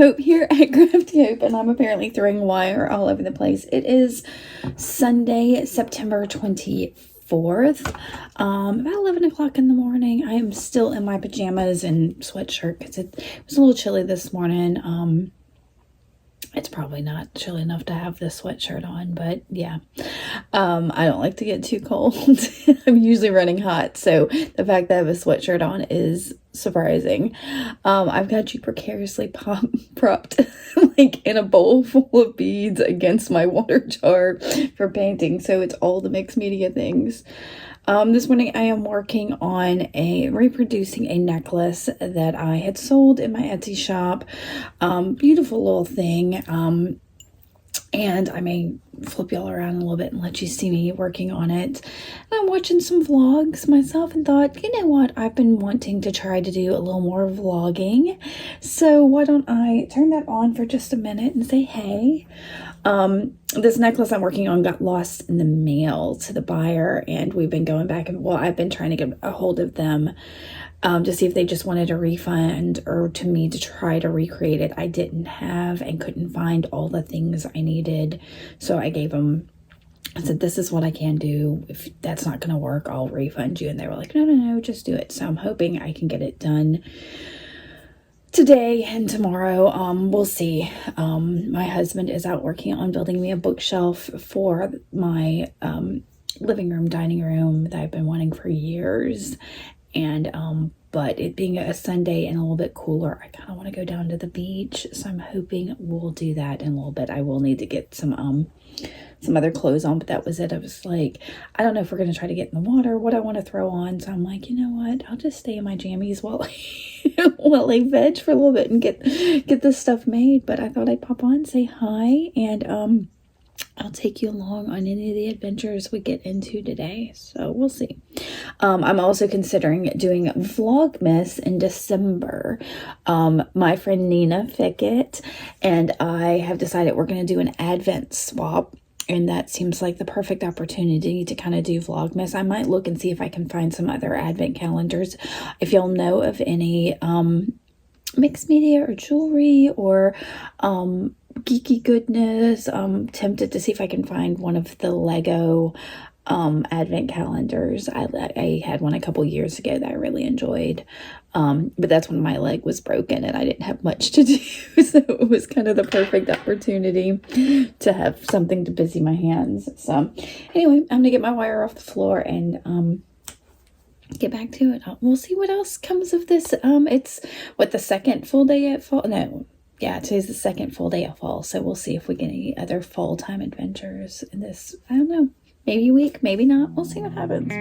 Hope here at Crafty Hope, and I'm apparently throwing wire all over the place. It is Sunday, September 24th, about 11 o'clock in the morning. I am still in my pajamas and sweatshirt because it was a little chilly this morning. It's probably not chilly enough to have this sweatshirt on, but yeah. I don't like to get too cold. I'm usually running hot, so the fact that I have a sweatshirt on is surprising. I've got you precariously propped like in a bowl full of beads against my water jar for painting, so it's all the mixed media things. This morning I am working on reproducing a necklace that I had sold in my Etsy shop. Beautiful little thing. And I may flip y'all around a little bit and let you see me working on it. And I'm watching some vlogs myself and thought, you know what? I've been wanting to try to do a little more vlogging. So why don't I turn that on for just a minute and say, hey. This necklace I'm working on got lost in the mail to the buyer, and we've been going back and, well, I've been trying to get a hold of them to see if they just wanted a refund or to me to try to recreate it. I didn't have and couldn't find all the things I needed, so I said, this is what I can do. If that's not going to work, I'll refund you. And they were like, no, just do it. So I'm hoping I can get it done today and tomorrow. We'll see. My husband is out working on building me a bookshelf for my living room, dining room that I've been wanting for years. And but it being a Sunday and a little bit cooler, I kind of want to go down to the beach. So I'm hoping we'll do that in a little bit. I will need to get some other clothes on, but that was it. I was like, I don't know if we're going to try to get in the water, what I want to throw on. So I'm like, you know what? I'll just stay in my jammies while I veg for a little bit and get this stuff made. But I thought I'd pop on, say hi, and I'll take you along on any of the adventures we get into today. So we'll see. I'm also considering doing Vlogmas in December. My friend Nina Fickett and I have decided we're going to do an Advent swap. And that seems like the perfect opportunity to kind of do Vlogmas. I might look and see if I can find some other Advent calendars. If y'all know of any mixed media or jewelry or geeky goodness, tempted to see if I can find one of the Lego Advent calendars. I had one a couple years ago that I really enjoyed. But that's when my leg was broken and I didn't have much to do. So it was kind of the perfect opportunity to have something to busy my hands. So anyway, I'm going to get my wire off the floor and get back to it. We'll see what else comes of this. It's the second full day at fall? No. Yeah, today's the second full day of fall. So we'll see if we get any other fall time adventures in this. I don't know. Maybe a week, maybe not. We'll see what happens.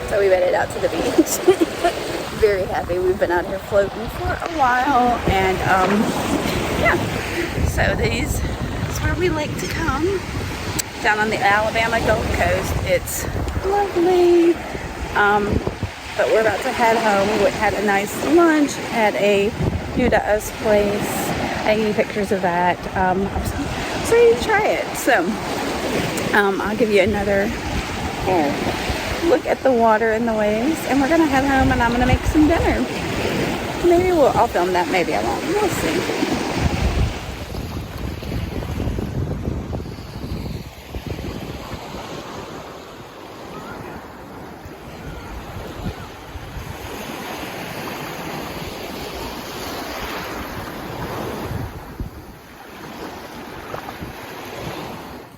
So we made it out to the beach. Very happy. We've been out here floating for a while, and yeah. So this is where we like to come, down on the Alabama Gulf Coast. It's lovely. But we're about to head home. We had a nice lunch at a new to us place. I need pictures of that. I was ready to try it. So I'll give you another look at the water and the waves, and we're gonna head home and I'm gonna make some dinner. Maybe I'll film that, maybe I won't. We'll see.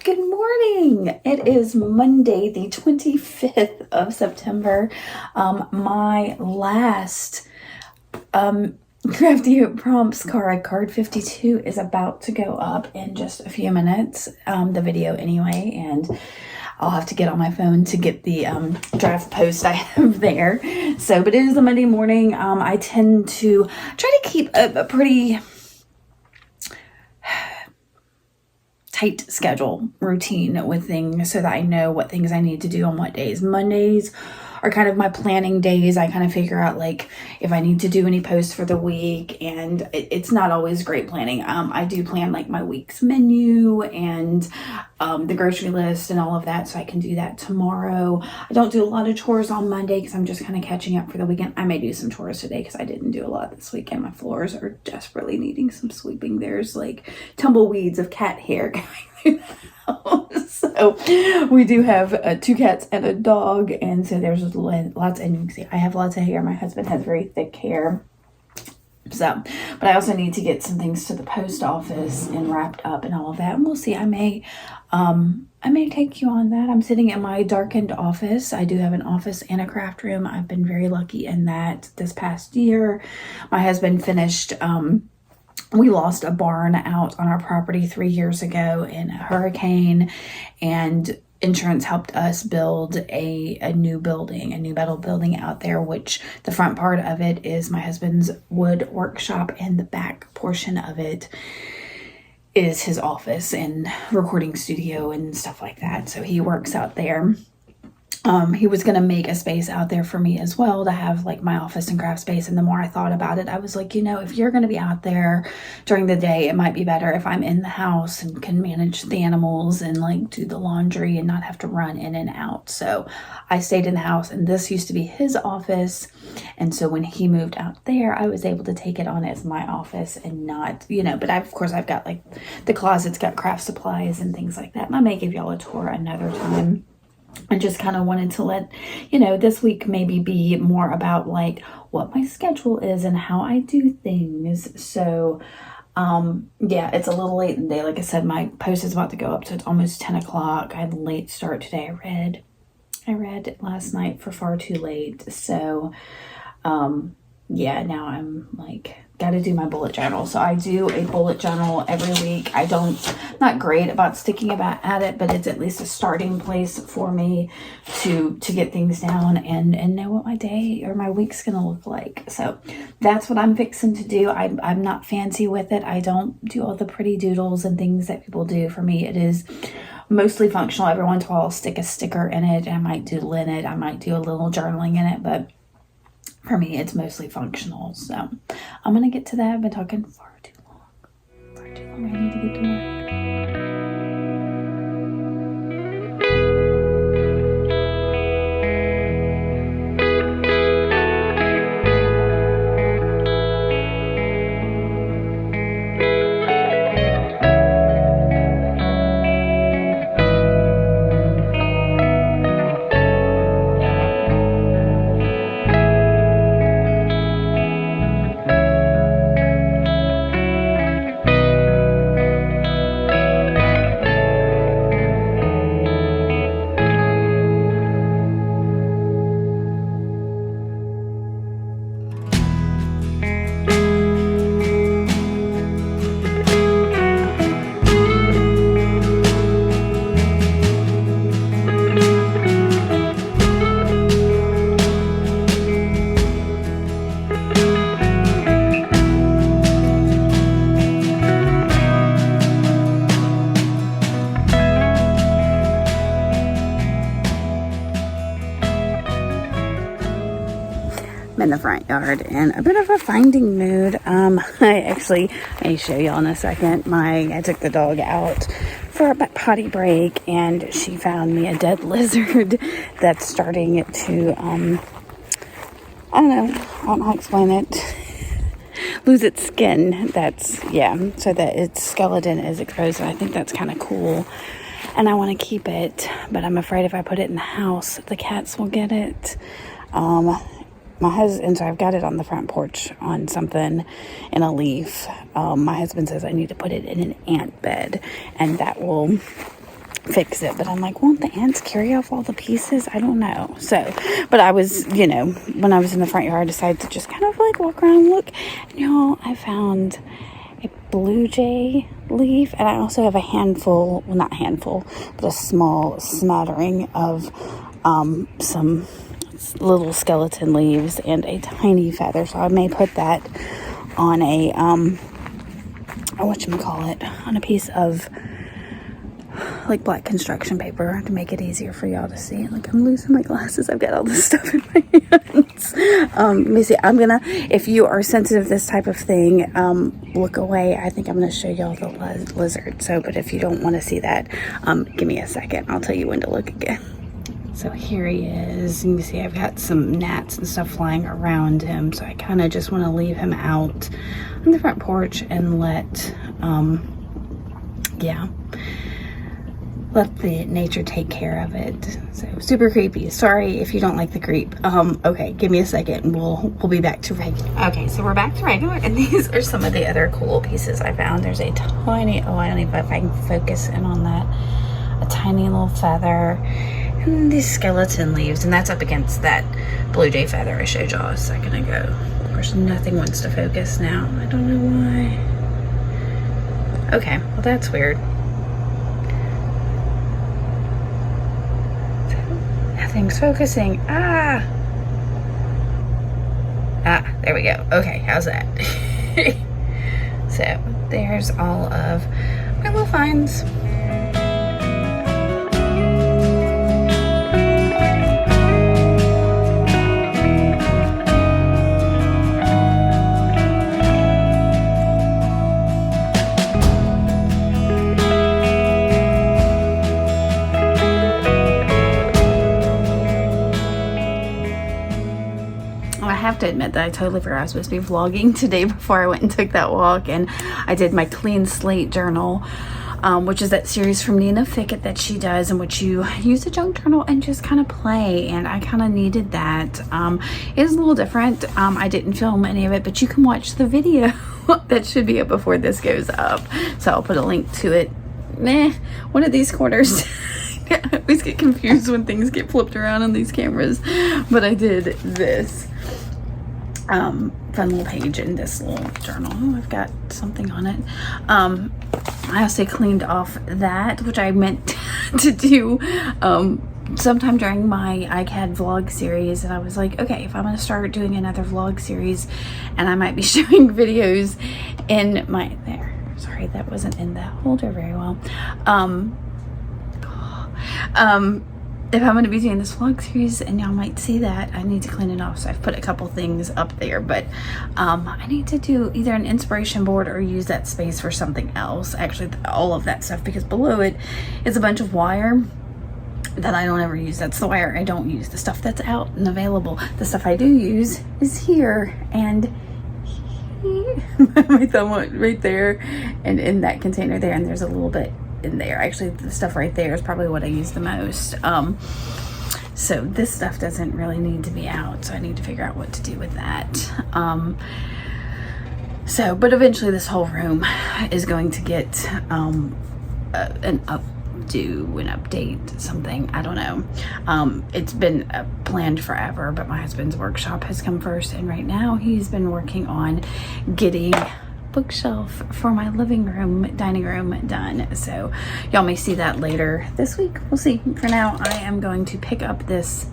Good morning. It is Monday, the 25th of September. My last Crafty Hope Prompts card 52 is about to go up in just a few minutes, the video anyway, and I'll have to get on my phone to get the draft post I have there. So, but it is a Monday morning. I tend to try to keep a pretty tight schedule routine with things so that I know what things I need to do on what days. Mondays are kind of my planning days. I kind of figure out like if I need to do any posts for the week, and it's not always great planning. I do plan like my week's menu and the grocery list and all of that, so I can do that tomorrow. I don't do a lot of chores on Monday because I'm just kind of catching up for the weekend. I may do some chores today because I didn't do a lot this weekend. My floors are desperately needing some sweeping. There's like tumbleweeds of cat hair going through the house. So we do have 2 cats and a dog, and so there's lots, and you can see I have lots of hair. My husband has very thick hair. So, but I also need to get some things to the post office and wrapped up and all of that. And we'll see. I may take you on that. I'm sitting in my darkened office. I do have an office and a craft room. I've been very lucky in that this past year. My husband finished, we lost a barn out on our property 3 years ago in a hurricane, and insurance helped us build a new building, a new metal building out there, which the front part of it is my husband's wood workshop, and the back portion of it is his office and recording studio and stuff like that. So he works out there. He was going to make a space out there for me as well to have like my office and craft space. And the more I thought about it, I was like, you know, if you're going to be out there during the day, it might be better if I'm in the house and can manage the animals and like do the laundry and not have to run in and out. So I stayed in the house, and this used to be his office. And so when he moved out there, I was able to take it on as my office and not, you know, but of course I've got like the closet's got craft supplies and things like that. And I may give y'all a tour another time. I just kind of wanted to let, you know, this week maybe be more about like what my schedule is and how I do things. So, yeah, it's a little late in the day. Like I said, my post is about to go up, so it's almost 10 o'clock. I had a late start today. I read last night for far too late. So, yeah, now I'm like, got to do my bullet journal. So I do a bullet journal every week. Not great about sticking at it, but it's at least a starting place for me to get things down and know what my day or my week's going to look like. So that's what I'm fixing to do. I'm not fancy with it. I don't do all the pretty doodles and things that people do. For me, it is mostly functional. Every once in a while I'll stick a sticker in it. I might doodle in it. I might do a little journaling in it, but for me, it's mostly functional. So I'm going to get to that. I've been talking far too long. I need to get to work. I'm in the front yard in a bit of a finding mood. I show y'all in a second. I took the dog out for a potty break, and she found me a dead lizard that's starting to, I don't know how to explain it, lose its skin. So that its skeleton is exposed, and I think that's kind of cool. And I want to keep it, but I'm afraid if I put it in the house, the cats will get it. My husband, so I've got it on the front porch on something in a leaf. My husband says I need to put it in an ant bed, and that will fix it, but I'm like, won't the ants carry off all the pieces? I don't know. So, but I was, you know, when I was in the front yard, I decided to just kind of like walk around and look. And y'all, I found a blue jay leaf, and I also have a handful, well, not handful, but a small smattering of some little skeleton leaves and a tiny feather. So I may put that on a whatchamacallit, on a piece of like black construction paper to make it easier for y'all to see. Like, I'm losing my glasses. I've got all this stuff in my hands. Let me see. I'm gonna, if you are sensitive to this type of thing, look away. I think I'm gonna show y'all the lizard. So, but if you don't want to see that, give me a second. I'll tell you when to look again. So here he is. You can see I've got some gnats and stuff flying around him. So I kind of just want to leave him out on the front porch and let, yeah, let the nature take care of it. So super creepy. Sorry if you don't like the creep. Okay, give me a second and we'll be back to regular. Okay, so we're back to regular, and these are some of the other cool pieces I found. There's a tiny, oh, I don't even know if I can focus in on that. A tiny little feather. And these skeleton leaves, and that's up against that blue jay feather I showed y'all a second ago. Of course, nothing wants to focus now. I don't know why. Okay, well that's weird. Nothing's focusing. Ah, there we go. Okay, how's that? So there's all of my little finds. I have to admit that I totally forgot I was supposed to be vlogging today before I went and took that walk, and I did my clean slate journal, which is that series from Nina Fickett that she does, in which you use a junk journal and just kind of play, and I kind of needed that. It is a little different. I didn't film any of it, but you can watch the video that should be up before this goes up, so I'll put a link to it. One of these corners. I always get confused when things get flipped around on these cameras, but I did this fun little page in this little journal. Oh, I've got something on it. I also cleaned off that, which I meant to do sometime during my ICAD vlog series, and I was like, okay, if I'm going to start doing another vlog series, and I might be showing videos in my, there, sorry, that wasn't in the holder very well. If I'm going to be doing this vlog series and y'all might see that, I need to clean it off. So I've put a couple things up there, but I need to do either an inspiration board or use that space for something else. Actually, all of that stuff, because below it is a bunch of wire that I don't ever use. That's the wire I don't use. The stuff that's out and available. The stuff I do use is here and my thumb went right there and in that container there, and there's a little bit in there. Actually, the stuff right there is probably what I use the most. So this stuff doesn't really need to be out, so I need to figure out what to do with that. But eventually this whole room is going to get an update, something, I don't know. It's been planned forever, but my husband's workshop has come first, and right now he's been working on getting bookshelf for my living room, dining room done. So y'all may see that later this week. We'll see. For now, I am going to pick up this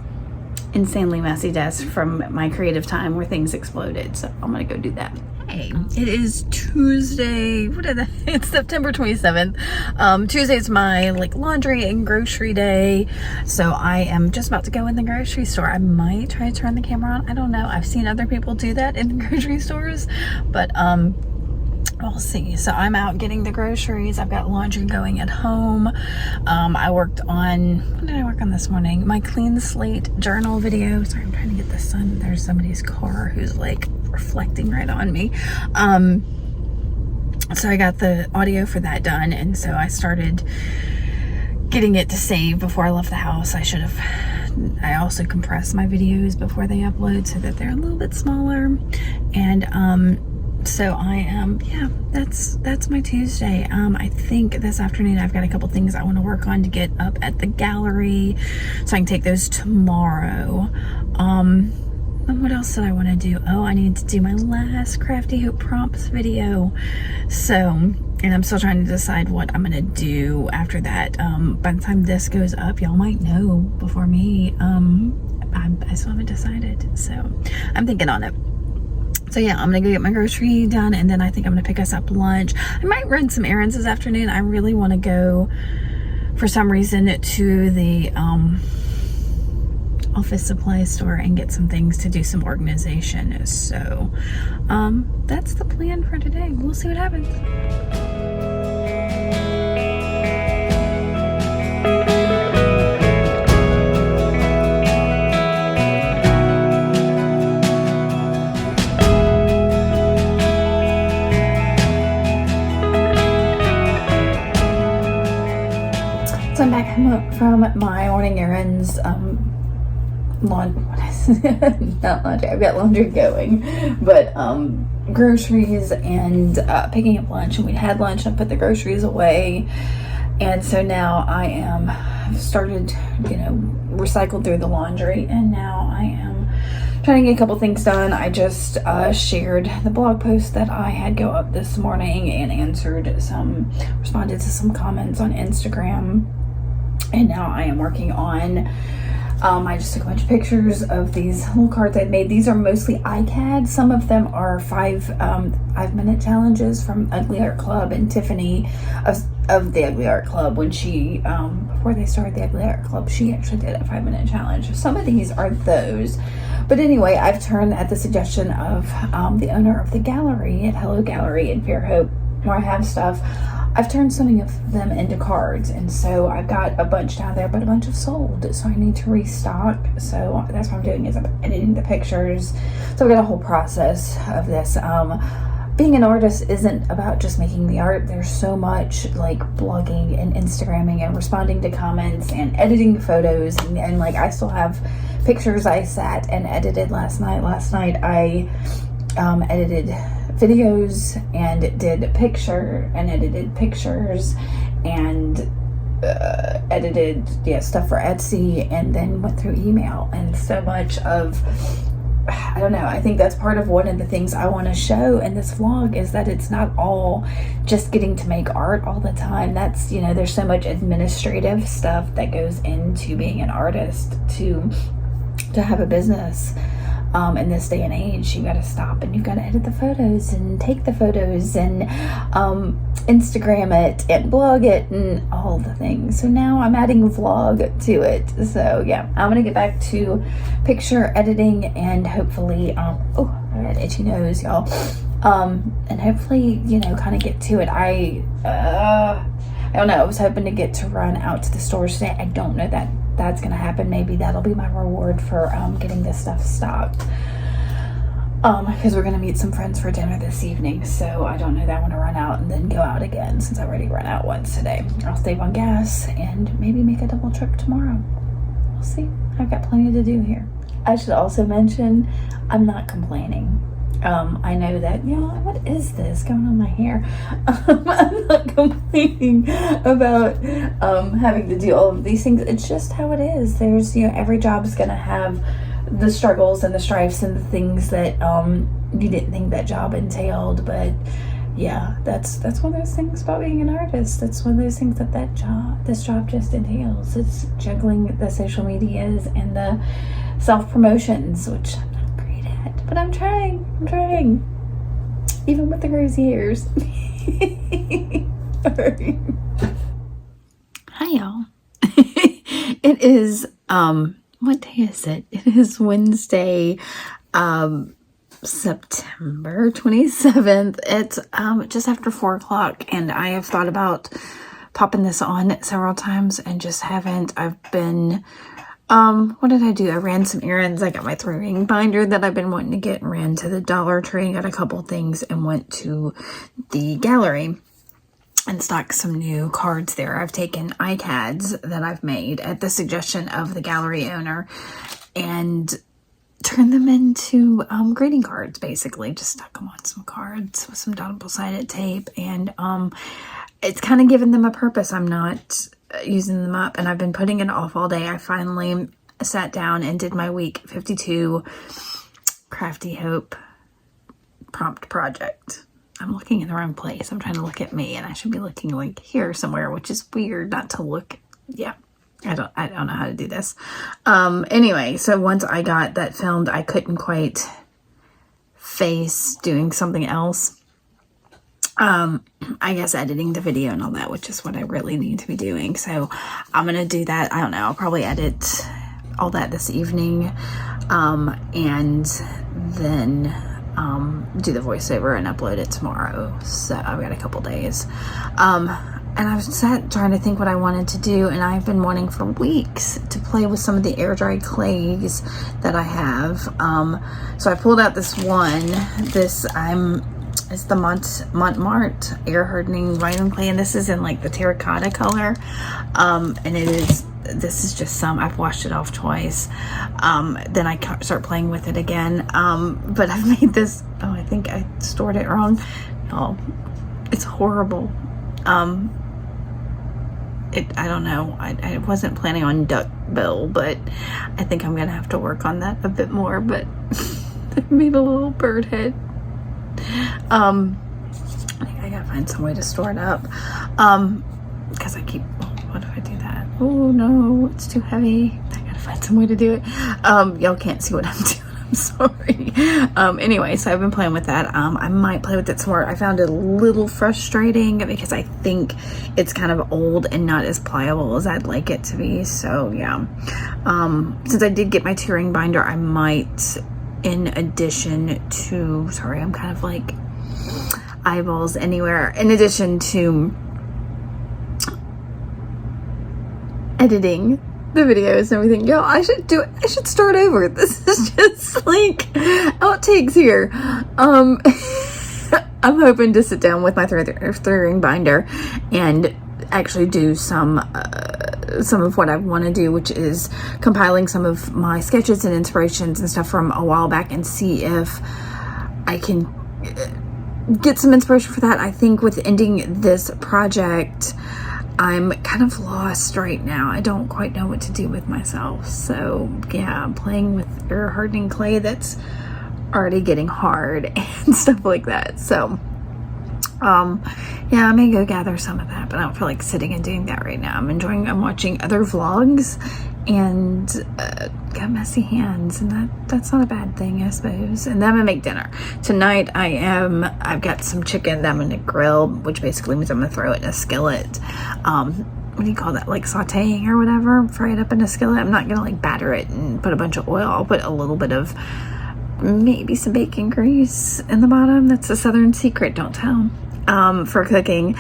insanely messy desk from my creative time where things exploded. So I'm gonna go do that. Hey, it is Tuesday. It's September 27th. Tuesday is my laundry and grocery day. So I am just about to go in the grocery store. I might try to turn the camera on. I don't know. I've seen other people do that in the grocery stores, but we'll see. So I'm out getting the groceries. I've got laundry going at home. I worked on, what did I work on this morning? My clean slate journal video. Sorry, I'm trying to get the sun. There's somebody's car who's reflecting right on me. So I got the audio for that done, and so I started getting it to save before I left the house. I also compress my videos before they upload so that they're a little bit smaller, and So I am, yeah, that's my Tuesday. I think this afternoon I've got a couple things I want to work on to get up at the gallery, so I can take those tomorrow. And what else did I want to do? Oh, I need to do my last Crafty Hope prompts video. So, and I'm still trying to decide what I'm going to do after that. By the time this goes up, y'all might know before me. I still haven't decided. So, I'm thinking on it. So yeah, I'm gonna go get my grocery done, and then I think I'm gonna pick us up lunch. I might run some errands this afternoon. I really want to go, for some reason, to the office supply store and get some things to do some organization. So that's the plan for today. We'll see what happens. So I'm back home from my morning errands. Not laundry. I've got laundry going, but groceries and picking up lunch. And we had lunch and I put the groceries away, and so now I've started, recycled through the laundry, and now I am trying to get a couple things done. I just shared the blog post that I had go up this morning and responded to some comments on Instagram. And now I am working on, I just took a bunch of pictures of these little cards I've made. These are mostly ICAD. Some of them are 5-minute challenges from Ugly Art Club, and Tiffany of the Ugly Art Club, when she, before they started the Ugly Art Club, she actually did a 5-minute challenge. Some of these are those. But anyway, I've turned, at the suggestion of the owner of the gallery at Hello Gallery in Fairhope, where I have stuff, I've turned some of them into cards, and so I've got a bunch down there, but a bunch have sold, so I need to restock. So that's what I'm doing, is I'm editing the pictures. So I've got a whole process of this. Being an artist isn't about just making the art. There's so much like blogging and Instagramming and responding to comments and editing photos, and like I still have pictures I sat and edited last night. Last night I edited videos and edited pictures and edited stuff for Etsy, and then went through email. And so much of, I don't know, I think that's part of one of the things I want to show in this vlog, is that it's not all just getting to make art all the time. That's, there's so much administrative stuff that goes into being an artist to have a business. In this day and age, you got to stop and you've got to edit the photos and take the photos and Instagram it and blog it and all the things. So now I'm adding vlog to it. So yeah, I'm gonna get back to picture editing and hopefully oh, I got an itchy nose, y'all. And hopefully, kind of get to it. I don't know, I was hoping to get to run out to the stores today. I don't know that that's gonna happen. Maybe that'll be my reward for getting this stuff stocked, because we're gonna meet some friends for dinner this evening. So I don't know that I want to run out and then go out again, since I already ran out once today. I'll save on gas and maybe make a double trip tomorrow. We'll see. I've got plenty to do here. I should also mention, I'm not complaining. I know that, what is this going on my hair? I'm not complaining about having to do all of these things. It's just how it is. There's, every job is going to have the struggles and the strifes and the things that you didn't think that job entailed. But yeah, that's one of those things about being an artist. That's one of those things this job just entails. It's juggling the social medias and the self-promotions, which but I'm trying, even with the crazy hairs. Hi, y'all. It is, what day is it? It is Wednesday, September 27th. It's, just after 4 o'clock, and I have thought about popping this on several times and just haven't. I've been, what did I do? I ran some errands. I got my 3-ring binder that I've been wanting to get, and ran to the Dollar Tree, got a couple things, and went to the gallery and stocked some new cards there. I've taken ICADs that I've made at the suggestion of the gallery owner and turned them into greeting cards, basically. Just stuck them on some cards with some double-sided tape, and it's kind of given them a purpose. I'm not using them up, and I've been putting it off all day. I finally sat down and did my week 52 Crafty Hope prompt project. I'm looking in the wrong place. I'm trying to look at me, and I should be looking like here somewhere, which is weird not to look. Yeah. I don't know how to do this. Anyway, so once I got that filmed, I couldn't quite face doing something else. I guess editing the video and all that, which is what I really need to be doing. So I'm going to do that. I don't know. I'll probably edit all that this evening. And then do the voiceover and upload it tomorrow. So I've got a couple days. And I was trying to think what I wanted to do, and I've been wanting for weeks to play with some of the air dried clays that I have. So I pulled out this one. It's the Montmartre air hardening vinyl clay, and this is in like the terracotta color. And this is just some. I've washed it off twice. Then I start playing with it again. But I've made this. Oh, I think I stored it wrong. Oh, it's horrible. I don't know. I wasn't planning on duck bill, but I think I'm gonna have to work on that a bit more. But I made a little bird head. I think I gotta find some way to store it up. Because I keep. What if I do that? Oh no, it's too heavy. I gotta find some way to do it. Y'all can't see what I'm doing. I'm sorry. Anyway, so I've been playing with that. I might play with it some more. I found it a little frustrating because I think it's kind of old and not as pliable as I'd like it to be. So yeah. Since I did get my 2-ring binder, I might, in addition to, sorry, I'm kind of like eyeballs anywhere. In addition to editing the videos and everything. Yo, I should start over. This is just like outtakes here. I'm hoping to sit down with my 3-ring binder and actually do some of what I want to do, which is compiling some of my sketches and inspirations and stuff from a while back and see if I can get some inspiration for that. I think with ending this project, I'm kind of lost right now. I don't quite know what to do with myself. So yeah, I'm playing with air hardening clay that's already getting hard and stuff like that. So yeah, I may go gather some of that, but I don't feel like sitting and doing that right now. I'm watching other vlogs and got messy hands, and that's not a bad thing, I suppose. And then I'm gonna make dinner tonight. I've got some chicken that I'm gonna grill, which basically means I'm gonna throw it in a skillet. What do you call that, like sauteing or whatever? Fry it up in a skillet. I'm not gonna like batter it and put a bunch of oil. I'll put a little bit of maybe some bacon grease in the bottom. That's a southern secret, don't tell. For cooking.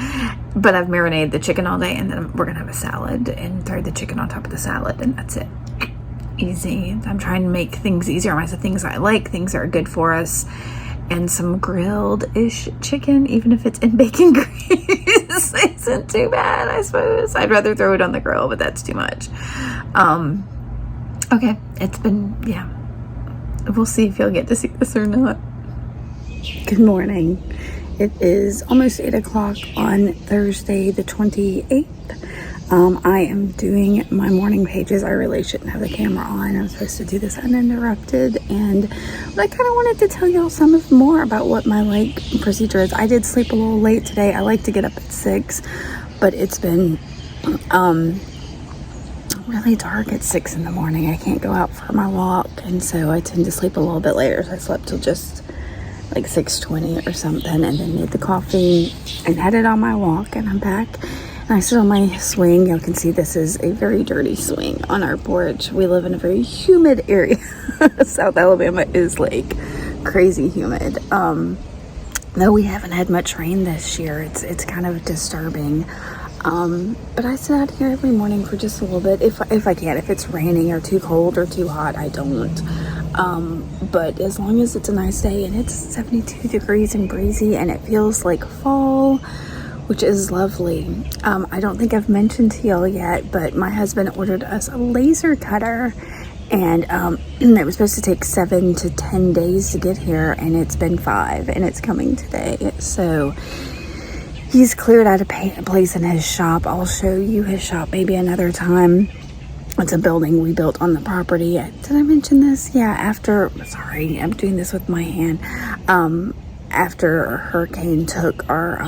But I've marinated the chicken all day, and then we're gonna have a salad and throw the chicken on top of the salad, and that's it. Easy. I'm trying to make things easier on myself, things I like, things that are good for us, and some grilled-ish chicken, even if it's in bacon grease. Isn't too bad, I suppose. I'd rather throw it on the grill, but that's too much. Okay, it's been, yeah. We'll see if you'll get to see this or not. Good morning. It is almost 8 o'clock on Thursday the 28th. I am doing my morning pages. I really shouldn't have the camera on. I'm supposed to do this uninterrupted, but I kind of wanted to tell y'all some more about what my procedure is. I did sleep a little late today. I like to get up at 6, but it's been really dark at 6 in the morning. I can't go out for my walk, and so I tend to sleep a little bit later. So I slept till just like 6:20 or something, and then made the coffee and headed on my walk, and I'm back. And I sit on my swing. You can see this is a very dirty swing on our porch. We live in a very humid area. South Alabama is like crazy humid. Though we haven't had much rain this year, it's kind of disturbing. But I sit out here every morning for just a little bit if I can. If it's raining or too cold or too hot, I don't. But as long as it's a nice day and it's 72 degrees and breezy and it feels like fall, which is lovely. I don't think I've mentioned to y'all yet, but my husband ordered us a laser cutter, And it was supposed to take 7 to 10 days to get here, and it's been 5, and it's coming today. So he's cleared out a place in his shop. I'll show you his shop maybe another time. It's a building we built on the property. Did I mention this? Yeah, sorry, I'm doing this with my hand. After a hurricane took our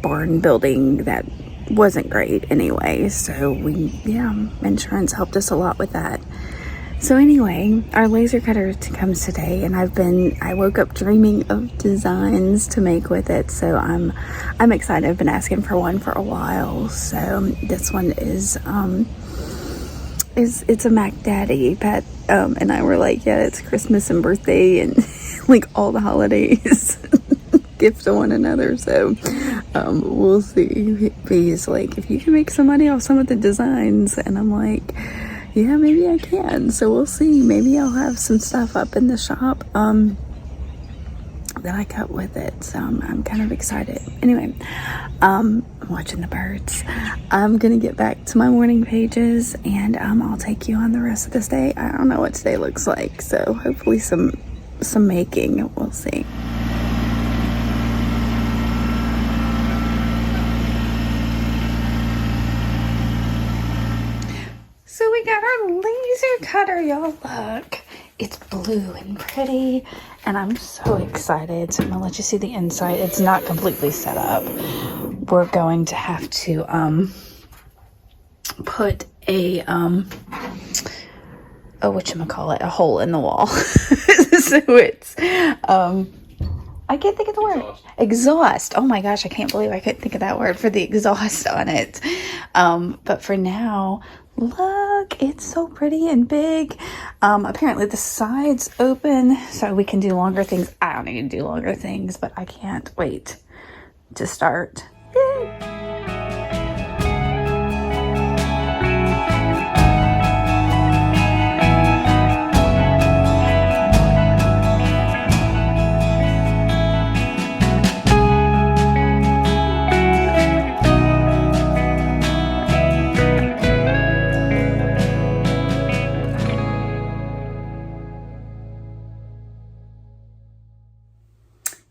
barn building that wasn't great anyway. So insurance helped us a lot with that. So anyway, our laser cutter comes today, and I woke up dreaming of designs to make with it. So I'm excited. I've been asking for one for a while. So this one is it's a Mac Daddy. Pat and I were like, yeah, it's Christmas and birthday and like all the holidays. Gift to one another. So we'll see. He's like, if you can make some money off some of the designs, and I'm like, yeah, maybe I can. So we'll see. Maybe I'll have some stuff up in the shop that I cut with it. So I'm kind of excited. Anyway, I'm watching the birds. I'm gonna get back to my morning pages, and I'll take you on the rest of this day. I don't know what today looks like, so hopefully some making. We'll see. So we got our laser cutter, y'all. Look, it's blue and pretty, and I'm so excited. So I'm gonna let you see the inside. It's not completely set up. We're going to have to put a a hole in the wall. So it's I can't think of the word. Exhaust. Oh my gosh, I can't believe I couldn't think of that word for the exhaust on it. But for now, look, it's so pretty and big. Apparently the sides open so we can do longer things. I don't need to do longer things, but I can't wait to start. Yay.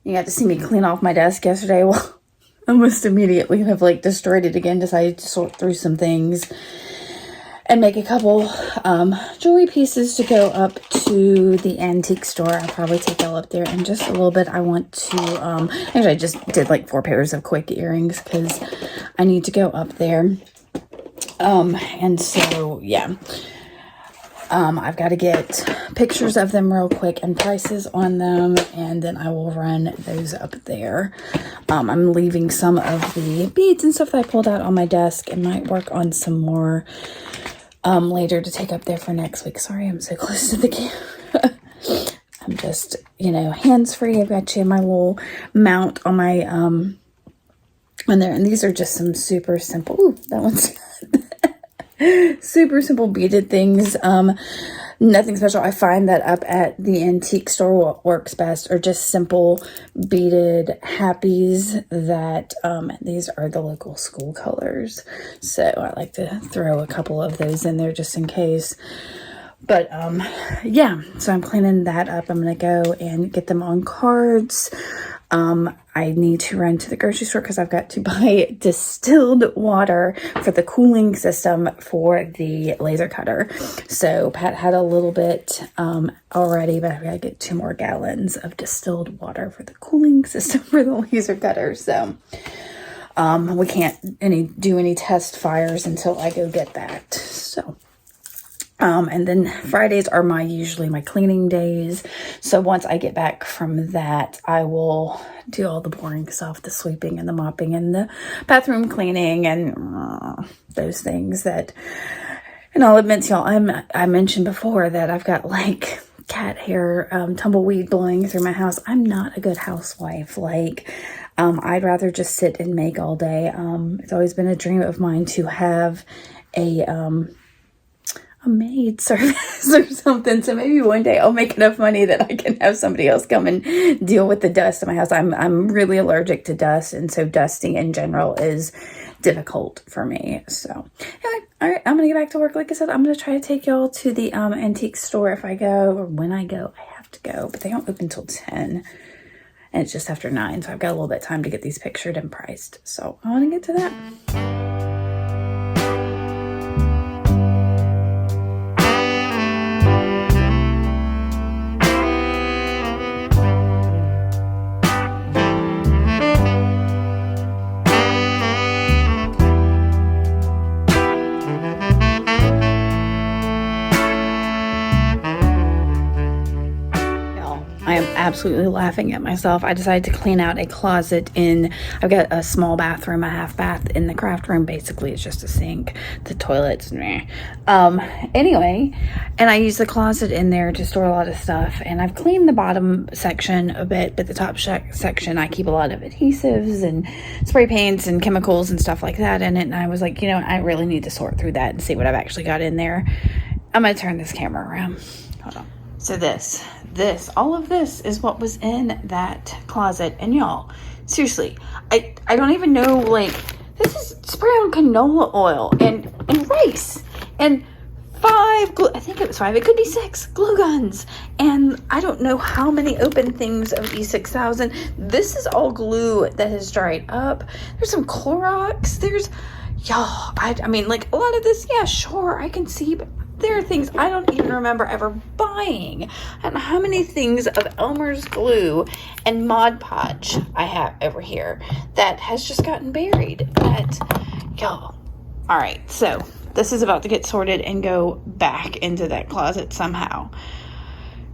You got to see me clean off my desk yesterday. Well, almost immediately have destroyed it again. Decided to sort through some things and make a couple jewelry pieces to go up to the antique store. I'll probably take y'all up there in just a little bit. I want to actually I just did 4 pairs of quick earrings because I need to go up there. And so yeah. I've got to get pictures of them real quick and prices on them, and then I will run those up there. I'm leaving some of the beads and stuff that I pulled out on my desk and might work on some more later to take up there for next week. Sorry, I'm so close to the camera. I'm just, hands-free. I've got you my little mount on my, on there, and these are just some super simple, ooh, that one's super simple beaded things. Nothing special. I find that up at the antique store what works best are just simple beaded happies that these are the local school colors, so I like to throw a couple of those in there just in case. But yeah, so I'm cleaning that up. I'm gonna go and get them on cards. I need to run to the grocery store because I've got to buy distilled water for the cooling system for the laser cutter. So Pat had a little bit already, but I've got to get 2 more gallons of distilled water for the cooling system for the laser cutter. So we can't do any test fires until I go get that. So and then Fridays are usually my cleaning days. So once I get back from that, I will do all the boring stuff, the sweeping and the mopping and the bathroom cleaning and those things that, and I'll admit to y'all, I mentioned before that I've got cat hair, tumbleweed blowing through my house. I'm not a good housewife. I'd rather just sit and make all day. It's always been a dream of mine to have a, a maid service or something. So maybe one day I'll make enough money that I can have somebody else come and deal with the dust in my house. I'm really allergic to dust, and so dusting in general is difficult for me. So anyway, all right, I'm gonna get back to work. Like I said, I'm gonna try to take y'all to the antique store if I go, or when I go. I have to go, but they don't open till 10, and it's just after 9, so I've got a little bit of time to get these pictured and priced. So I want to get to that. I am absolutely laughing at myself. I decided to clean out a closet I've got a small bathroom, a half bath in the craft room. Basically, it's just a sink. The toilet's meh. Anyway, and I use the closet in there to store a lot of stuff. And I've cleaned the bottom section a bit, but the top section, I keep a lot of adhesives and spray paints and chemicals and stuff like that in it. And I was like, I really need to sort through that and see what I've actually got in there. I'm going to turn this camera around. Hold on. So all of this is what was in that closet. And y'all, seriously, I don't even know, this is spray on canola oil and rice and 5 I think it was 5, it could be 6 glue guns, and I don't know how many open things of E6000. This is all glue that has dried up. There's some Clorox. There's, y'all, I mean, a lot of this, yeah, sure, I can see, but there are things I don't even remember ever buying. I don't know how many things of Elmer's glue and Mod Podge I have over here that has just gotten buried. Y'all. All right, so this is about to get sorted and go back into that closet somehow.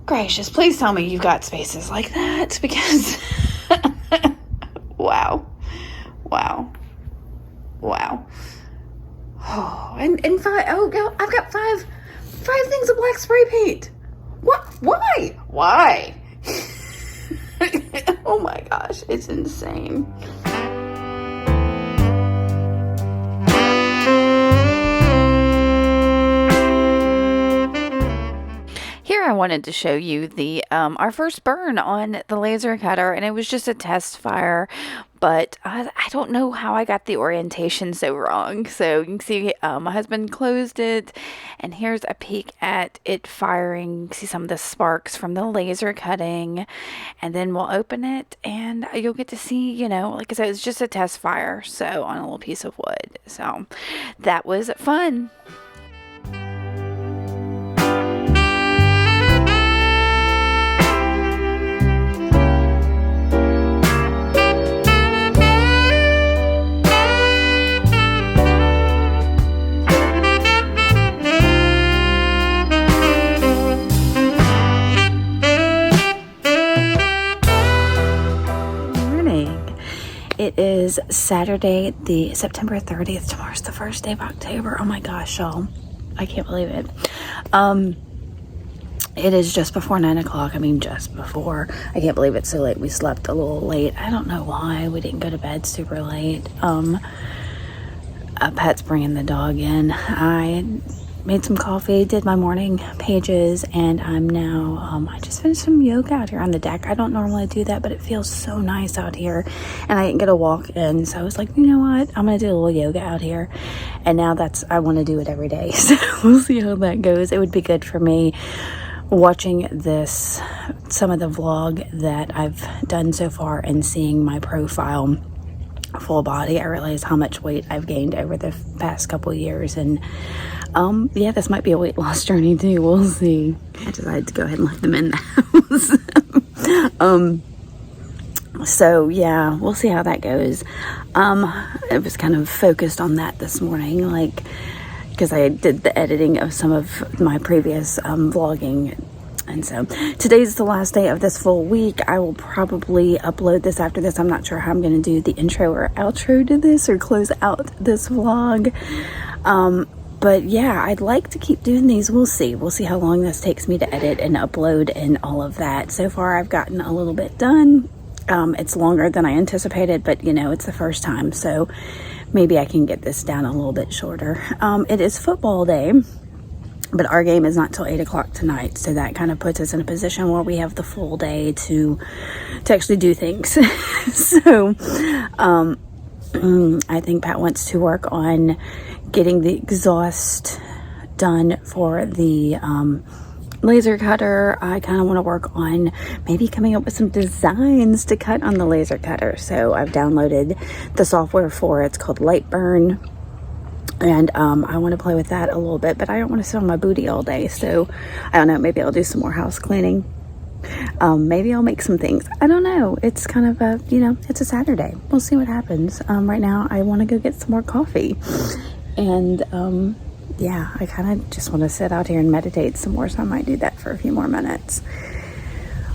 Gracious, please tell me you've got spaces like that, because wow. Oh, and 5, I've got five things of black spray paint. What? Why? Oh my gosh, it's insane. Here I wanted to show you the our first burn on the laser cutter, and it was just a test fire, but I don't know how I got the orientation so wrong. So you can see my husband closed it, and here's a peek at it firing. See some of the sparks from the laser cutting, and then we'll open it and you'll get to see, like I said, it's just a test fire, so on a little piece of wood. So that was fun. It is Saturday, the September 30th. Tomorrow's the first day of October. Oh my gosh, y'all. I can't believe it. It is just before 9 o'clock. I mean, just before. I can't believe it's so late. We slept a little late. I don't know why we didn't go to bed super late. Pat's bringing the dog in. I made some coffee, did my morning pages, and I'm now, I just finished some yoga out here on the deck. I don't normally do that, but it feels so nice out here, and I didn't get a walk in, so I was like, you know what, I'm gonna do a little yoga out here, and now I want to do it every day, so we'll see how that goes. It would be good for me watching some of the vlog that I've done so far and seeing my profile full body. I realize how much weight I've gained over the past couple years, and yeah, this might be a weight loss journey too. We'll see. I decided to go ahead and let them in the house. So yeah, we'll see how that goes. I was kind of focused on that this morning, because I did the editing of some of my previous vlogging. And so today's the last day of this full week. I will probably upload this after this. I'm not sure how I'm going to do the intro or outro to this or close out this vlog. But yeah, I'd like to keep doing these. We'll see. We'll see how long this takes me to edit and upload and all of that. So far, I've gotten a little bit done. It's longer than I anticipated, but it's the first time. So maybe I can get this down a little bit shorter. It is football day. But our game is not till 8 o'clock tonight, so that kind of puts us in a position where we have the full day to actually do things. So I think Pat wants to work on getting the exhaust done for the laser cutter. I kind of want to work on maybe coming up with some designs to cut on the laser cutter. So I've downloaded the software for it. It's called Lightburn. And I want to play with that a little bit, but I don't want to sit on my booty all day. So I don't know, maybe I'll do some more house cleaning. Maybe I'll make some things. I don't know. It's kind of a, it's a Saturday. We'll see what happens. Right now I want to go get some more coffee. And yeah, I kind of just want to sit out here and meditate some more. So I might do that for a few more minutes.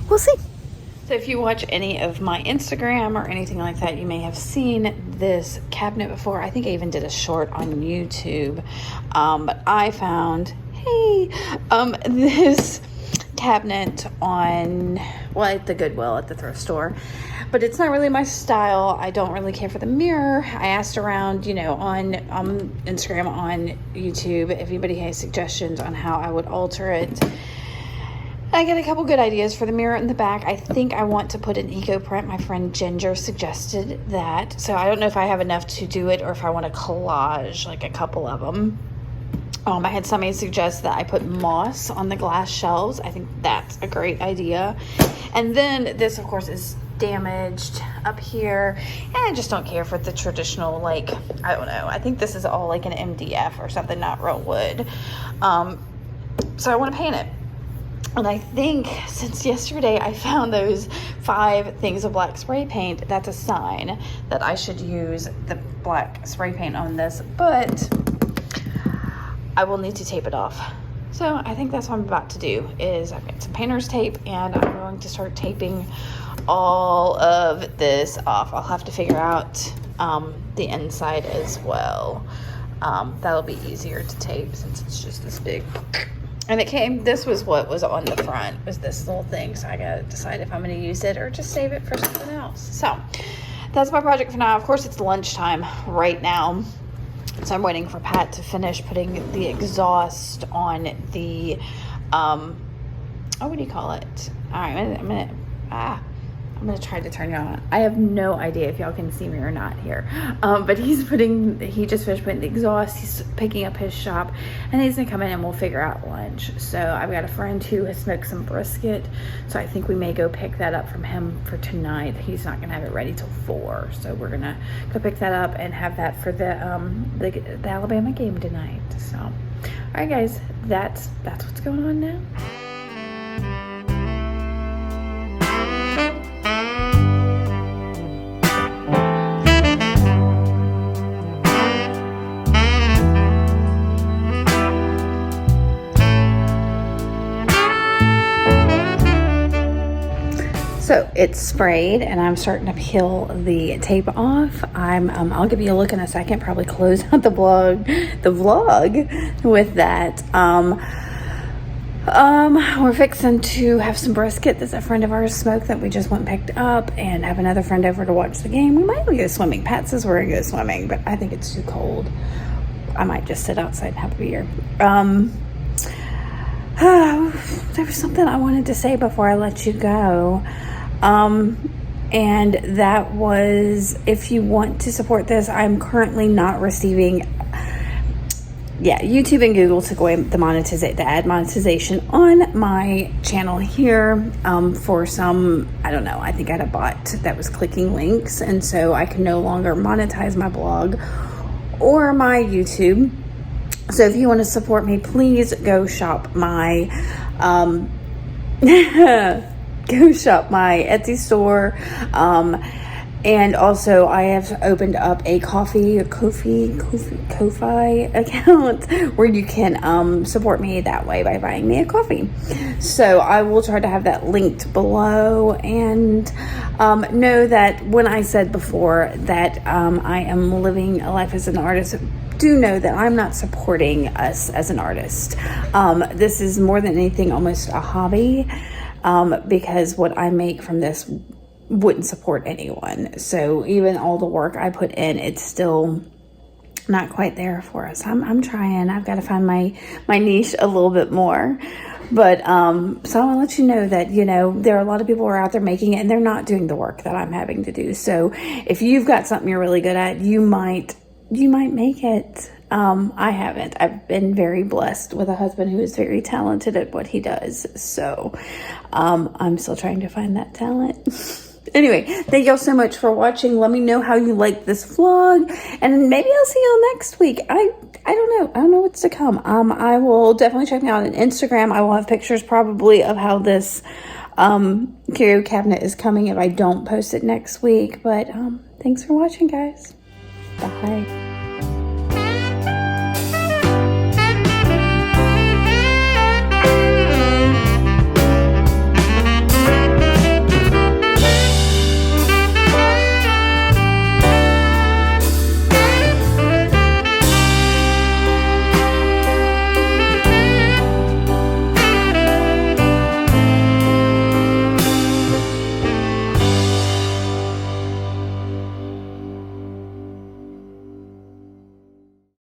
We'll see. So if you watch any of my Instagram or anything like that, you may have seen this cabinet before. I think I even did a short on YouTube. But I found, this cabinet on, at the Goodwill at the thrift store. But it's not really my style. I don't really care for the mirror. I asked around, on Instagram, on YouTube, if anybody has suggestions on how I would alter it. I got a couple good ideas for the mirror in the back. I think I want to put an eco print. My friend Ginger suggested that. So I don't know if I have enough to do it or if I want to collage like a couple of them. I had somebody suggest that I put moss on the glass shelves. I think that's a great idea. And then this, of course, is damaged up here. And I just don't care for the traditional, I don't know. I think this is all like an MDF or something, not real wood. So I want to paint it. And I think since yesterday I found those 5 things of black spray paint, that's a sign that I should use the black spray paint on this, but I will need to tape it off. So I think that's what I'm about to do, is I've got some painter's tape and I'm going to start taping all of this off. I'll have to figure out the inside as well. That'll be easier to tape since it's just this big. And this was what was on the front, was this little thing. So I gotta decide if I'm gonna use it or just save it for something else. So that's my project for now. Of course, it's lunchtime right now. So I'm waiting for Pat to finish putting the exhaust on the, what do you call it? All right, I'm gonna try to turn it on. I have no idea if y'all can see me or not here. But he just finished putting the exhaust. He's picking up his shop and he's gonna come in and we'll figure out lunch. So I've got a friend who has smoked some brisket. So I think we may go pick that up from him for tonight. He's not gonna have it ready till 4. So we're gonna go pick that up and have that for the Alabama game tonight. So, all right guys, that's what's going on now. So it's sprayed and I'm starting to peel the tape off. I'll give you a look in a second, probably close out the vlog with that. We're fixing to have some brisket that a friend of ours smoked that we just went and picked up, and have another friend over to watch the game. We might go swimming. Pat says we're gonna go swimming, but I think it's too cold. I might just sit outside and have a beer. There was something I wanted to say before I let you go. And that was, if you want to support this, I'm currently not receiving, YouTube and Google took away the ad monetization on my channel here, for some, I don't know, I think I had a bot that was clicking links, and so I can no longer monetize my blog or my YouTube. So if you want to support me, please go shop my, Etsy store. And also I have opened up a Ko-fi account where you can support me that way by buying me a coffee. So I will try to have that linked below, and know that when I said before that I am living a life as an artist, do know that I'm not supporting us as an artist. This is more than anything almost a hobby, because what I make from this wouldn't support anyone. So even all the work I put in, it's still not quite there for us. I'm trying. I've got to find my niche a little bit more. But so I want to let you know that, you know, there are a lot of people who are out there making it and they're not doing the work that I'm having to do. So if you've got something you're really good at, you might make it. I haven't. I've been very blessed with a husband who is very talented at what he does. So I'm still trying to find that talent. Anyway, thank y'all so much for watching. Let me know how you like this vlog, and maybe I'll see y'all next week. I don't know. I don't know what's to come. I will definitely check me out on Instagram. I will have pictures probably of how this curio cabinet is coming if I don't post it next week. But thanks for watching, guys. Bye.